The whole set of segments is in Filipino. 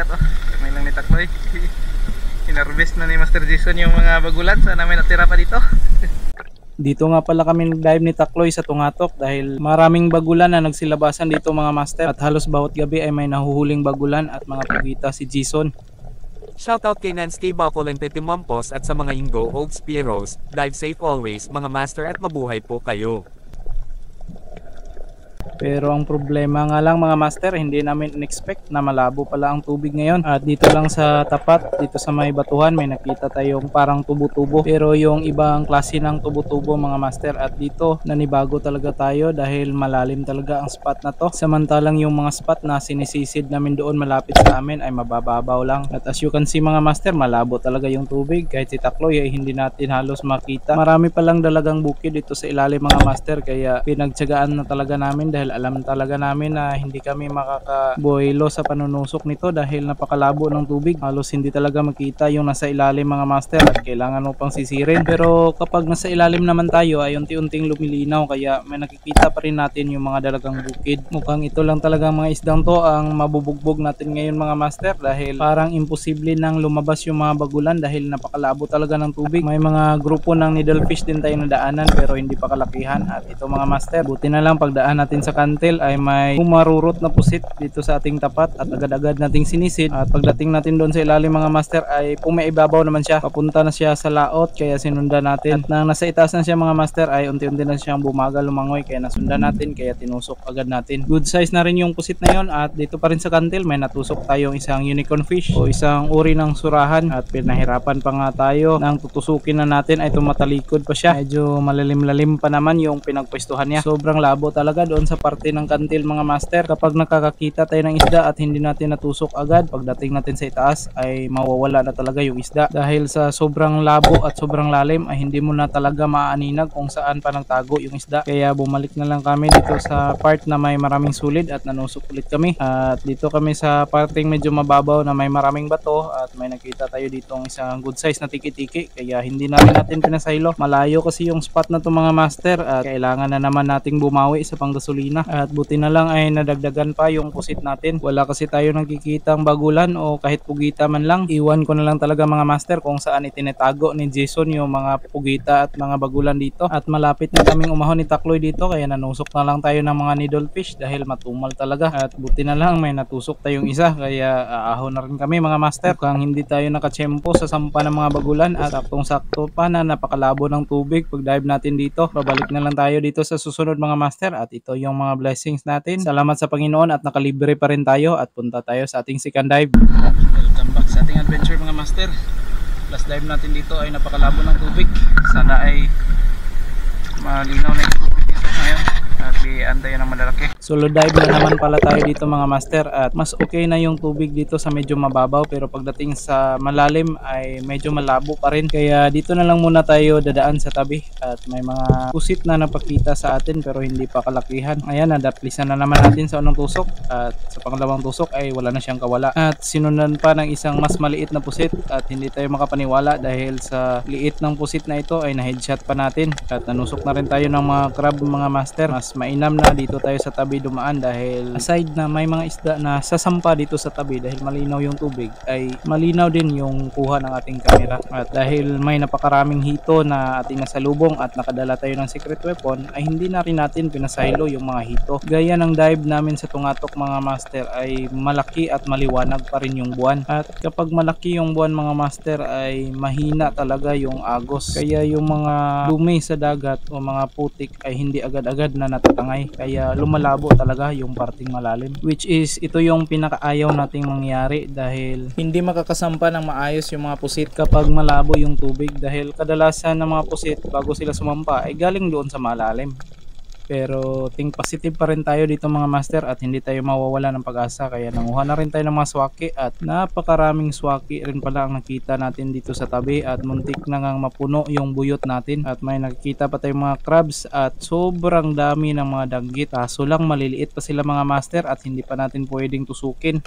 to. May lang ni Takloy. Inarbest na ni Master Jason yung mga bagulan. Sana may natira pa dito. Dito nga pala kami nag-dive ni Takloy sa Tungatok dahil maraming bagulan na nagsilabasan dito mga master. At halos bawat gabi ay may nahuhuling bagulan at mga pugita si Jason. Shoutout kay Nansky Buffalo and Titi Mampos at sa mga Ingo Old Spearos. Dive safe always mga master at mabuhay po kayo. Pero ang problema nga lang mga master, hindi namin in-expect na malabo pala ang tubig ngayon. At dito lang sa tapat, dito sa may batuhan, may nakita tayong parang tubo-tubo. Pero yung ibang klase ng tubo-tubo mga master. At dito, nanibago talaga tayo dahil malalim talaga ang spot na to. Samantalang yung mga spot na sinisisid namin doon malapit sa amin ay mabababaw lang. At as you can see mga master, malabo talaga yung tubig. Kahit si Takloy ay hindi natin halos makita. Marami palang dalagang bukid dito sa ilalim mga master. Kaya pinagtsagaan na talaga namin dahil alam talaga namin na hindi kami makakaboylo sa panunusok nito dahil napakalabo ng tubig. Halos hindi talaga makita yung nasa ilalim mga master at kailangan mo pang sisirin. Pero kapag nasa ilalim naman tayo ay unti-unting lumilinaw kaya may nakikita pa rin natin yung mga dalagang bukid. Mukhang ito lang talaga mga isdang to ang mabubugbog natin ngayon mga master dahil parang imposible nang lumabas yung mga bagulan dahil napakalabo talaga ng tubig. May mga grupo ng needlefish din tayo nadaanan pero hindi pa kalakihan. At ito mga master, buti na lang pagdaan natin sa kantil ay may humarurot na pusit dito sa ating tapat at agad-agad nating sinisid. At pagdating natin doon sa ilalim mga master ay pumaibabaw naman siya, papunta na siya sa laot kaya sinundan natin. At nang nasa itaas na siya mga master ay unti-unti na siyang bumagal lumangoy kaya nasundan natin kaya tinusok agad natin. Good size na rin yung pusit na yon. At dito pa rin sa kantil may natusok tayong isang unicorn fish o isang uri ng surahan at pinahirapan pa nga tayo nang tutusukin na natin ay tumatalikod pa siya. Medyo malalim-lalim pa naman yung pinagpwestuhan niya. Sobrang labo talaga doon sa parte ng kantil mga master. Kapag nakakakita tayo ng isda at hindi natin natusok agad, pagdating natin sa itaas ay mawawala na talaga yung isda dahil sa sobrang labo at sobrang lalim ay hindi mo na talaga maaninag kung saan pa nagtago yung isda. Kaya bumalik na lang kami dito sa part na may maraming sulid at nanusok ulit kami. At dito kami sa parting medyo mababaw na may maraming bato at may nakita tayo dito ang isang good size na tiki-tiki kaya hindi na rin natin pinasaylo. Malayo kasi yung spot na to mga master at kailangan na naman nating bumawi sa panggasolina. At buti na lang ay nadagdagan pa yung pusit natin. Wala kasi tayo nakikitang bagulan o kahit pugita man lang. Iwan ko na lang talaga mga master kung saan itinetago ni Jason yung mga pugita at mga bagulan dito. At malapit na kaming umahon ni Takloy dito kaya nanusok na lang tayo ng mga needlefish dahil matumal talaga. At buti na lang may natusok tayong isa kaya aahon na rin kami mga master. Mukhang hindi tayo nakatsyempo sa sampa ng mga bagulan at saktong-sakto pa na napakalabo ng tubig pag dive natin dito. Babalik na lang tayo dito sa susunod mga master at ito yung mga blessings natin. Salamat sa Panginoon at nakalibre pa rin tayo at punta tayo sa ating second dive. Welcome back sa ating adventure mga master. Last dive natin dito ay napakalabo ng tubig. Sana ay malinaw na yung tubig dito ngayon at iantayan ng malalaki. Solo dive na naman pala tayo dito mga master at mas okay na yung tubig dito sa medyo mababaw pero pagdating sa malalim ay medyo malabo pa rin kaya dito na lang muna tayo dadaan sa tabi at may mga pusit na napakita sa atin pero hindi pa kalakihan. Ayan, nadaplisan na naman natin sa unang tusok at sa pangalawang tusok ay wala na siyang kawala at sinundan pa ng isang mas maliit na pusit at hindi tayo makapaniwala dahil sa liit ng pusit na ito ay na-headshot pa natin at nanusok na rin tayo ng mga crab mga master. Mas mainam na dito tayo sa tabi dumaan dahil aside na may mga isda na sasampa dito sa tabi dahil malinaw yung tubig ay malinaw din yung kuha ng ating camera at dahil may napakaraming hito na ating nasalubong at nakadala tayo ng secret weapon ay hindi na rin natin pinasaylo yung mga hito. Gaya ng dive namin sa Tungatok mga master ay malaki at maliwanag pa rin yung buwan at kapag malaki yung buwan mga master ay mahina talaga yung agos kaya yung mga dumi sa dagat o mga putik ay hindi agad-agad na natatangay kaya lumalabo talaga yung parting malalim which is ito yung pinakaayaw nating mangyari dahil hindi makakasampa ng maayos yung mga pusit kapag malabo yung tubig dahil kadalasan ng mga pusit bago sila sumampa ay galing doon sa malalim. Pero think positive pa rin tayo dito mga master at hindi tayo mawawala ng pag-asa kaya nanguha na rin tayo ng mga swaki at napakaraming swaki rin pala ang nakita natin dito sa tabi at muntik na ngang mapuno yung buyot natin at may nakikita pa tayong mga crabs at sobrang dami ng mga danggit kaso lang maliliit pa sila mga master at hindi pa natin pwedeng tusukin.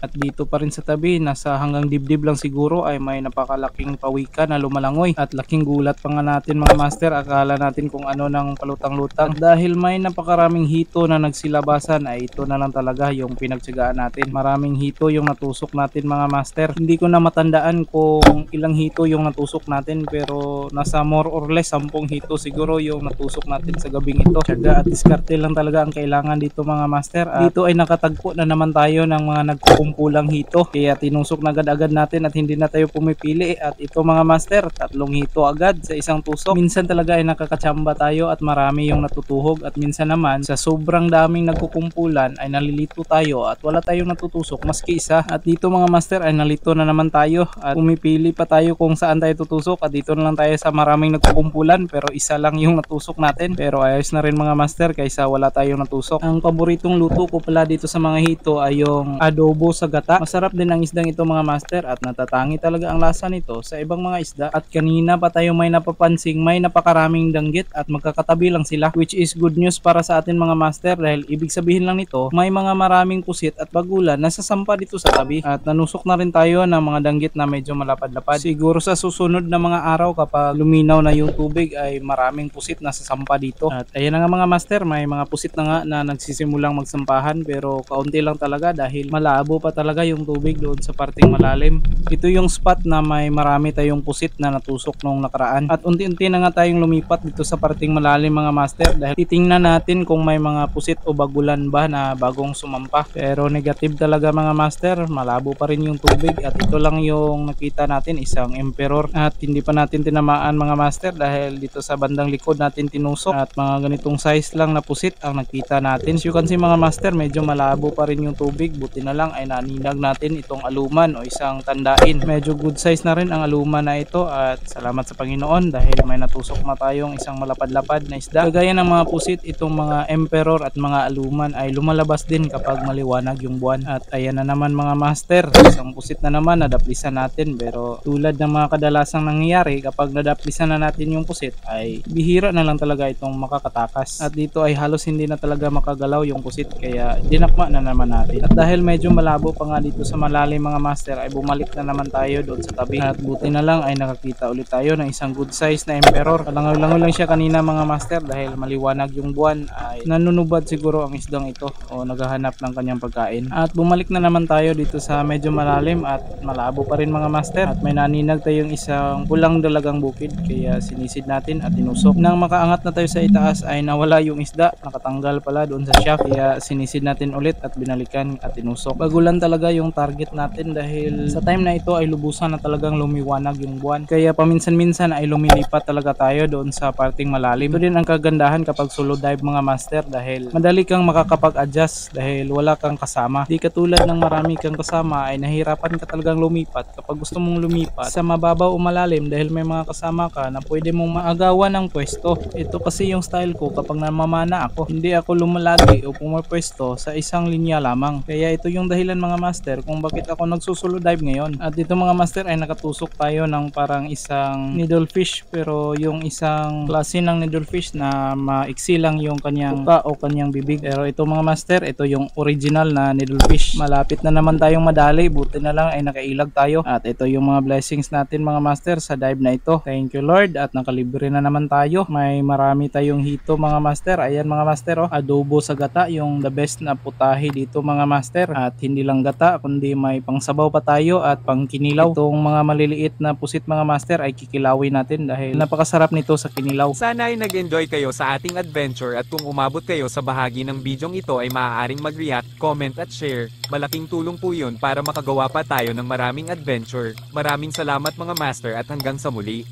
At dito pa rin sa tabi, nasa hanggang dibdib lang siguro ay may napakalaking pawika na lumalangoy. At laking gulat pa nga natin mga master, akala natin kung ano ng palutang-lutang. At dahil may napakaraming hito na nagsilabasan ay ito na lang talaga yung pinagtsagaan natin. Maraming hito yung natusok natin mga master. Hindi ko na matandaan kung ilang hito yung natusok natin, pero nasa more or less 10 hito siguro yung natusok natin sa gabing ito. Tsaga at diskarte lang talaga ang kailangan dito mga master. At dito ay nakatagpo na naman tayo ng mga nagkukumpulang hito, kaya tinusok na agad-agad natin at hindi na tayo pumipili. At ito mga master, 3 hito agad sa isang tusok. Minsan talaga ay nakakatsamba tayo at marami yung natutuhog, at minsan naman sa sobrang daming nagkukumpulan ay nalilito tayo at wala tayong natutusok maski isa. At dito mga master ay nalito na naman tayo at pumipili pa tayo kung saan tayo tutusok, at dito na lang tayo sa maraming nagkukumpulan pero isa lang yung natusok natin. Pero ayos na rin mga master kaysa wala tayong natusok. Ang paboritong luto ko pala dito sa mga hito ay yung adobo sa gata. Masarap din ang isdang ito mga master at natatangi talaga ang lasa nito sa ibang mga isda. At kanina pa tayo may napapansing may napakaraming danggit at magkakatabi lang sila, which is good news para sa atin mga master, dahil ibig sabihin lang nito may mga maraming pusit at bagulan na sasampa dito sa tabi. At nanusok na rin tayo ng mga danggit na medyo malapad-lapad. Siguro sa susunod na mga araw kapag luminaw na yung tubig ay maraming pusit na sasampa dito. At ayan na nga mga master, may mga pusit na nga na nagsisimulang magsampahan pero kaunti lang talaga dahil malabo pa talaga yung tubig doon sa parting malalim. Ito yung spot na may marami tayong pusit na natusok nung nakaraan. At unti-unti na nga tayong lumipat dito sa parting malalim mga master dahil titingnan natin kung may mga pusit o bagulan ba na bagong sumampa. Pero negative talaga mga master, malabo pa rin yung tubig. At ito lang yung nakita natin, isang emperor. At hindi pa natin tinamaan mga master dahil dito sa bandang likod natin tinusok at mga ganitong size lang na pusit ang nakita natin. So you can see mga master, medyo malabo pa rin yung tubig. Buti na lang ay naninag natin itong aluman o isang tandain. Medyo good size na rin ang aluman na ito at salamat sa Panginoon dahil may natusok na tayong isang malapad-lapad na isda. Kagaya ng mga pusit, itong mga emperor at mga aluman ay lumalabas din kapag maliwanag yung buwan. At ayan na naman mga master, isang pusit na naman nadaplisan natin, pero tulad ng mga kadalasang nangyayari kapag nadaplisan na natin yung pusit ay bihira na lang talaga itong makakatakas. At dito ay halos hindi na talaga makagalaw yung pusit kaya dinakma na naman natin. At dahil medyo malabo pa nga dito sa malalim mga master ay bumalik na naman tayo doon sa tabi. At buti na lang ay nakakita ulit tayo ng isang good size na emperor. Langaw-langaw lang siya kanina mga master dahil maliwanag yung buwan ay nanunubad siguro ang isdang ito o naghahanap ng kanyang pagkain. At bumalik na naman tayo dito sa medyo malalim at malabo pa rin mga master. At may naninag tayong isang pulang dalagang bukid kaya sinisid natin at tinusok. Nang makaangat na tayo sa itaas ay nawala yung isda, nakatanggal pala doon sa shaft kaya sinisid natin ulit at binalikan at tinusok. Bagulan talaga yung target natin dahil sa time na ito ay lubusan na talagang lumiwanag yung buwan. Kaya paminsan-minsan ay lumilipat talaga tayo doon sa parting malalim. Ito din ang kagandahan kapag solo dive mga master dahil madali kang makakapag-adjust dahil wala kang kasama. Di katulad ng marami kang kasama ay nahirapan ka talagang lumipat kapag gusto mong lumipat sa mababaw o malalim dahil may mga kasama ka na pwede mong maagawan ng pwesto. Ito kasi yung style ko kapag namamana ako. Hindi ako lumalagi o pumapwesto sa isang linya lamang. Kaya ito yung dahilan mga master kung bakit ako nagsusulo dive ngayon. At dito mga master ay nakatusok tayo ng parang isang needlefish, pero yung isang klase ng needlefish na maiksi lang yung kanyang uka o kanyang bibig. Pero ito mga master, ito yung original na needlefish. Malapit na naman tayong madali, buti na lang ay nakailag tayo. At ito yung mga blessings natin mga master sa dive na ito. Thank you Lord at nakalibre na naman tayo. May marami tayong hito mga master. Ayan mga master, oh, adobo sa gata, yung the best na putahe dito mga master. At hindi lang gata kundi may pangsabaw pa tayo at pangkinilaw. Itong mga maliliit na pusit mga master ay kikilawin natin dahil napakasarap nito sa kinilaw. Sana ay nag-enjoy kayo sa ating adventure at kung umabot kayo sa bahagi ng bidyong ito ay maaaring mag-react, comment at share. Malaking tulong po yun para makagawa pa tayo ng maraming adventure. Maraming salamat mga master at hanggang sa muli.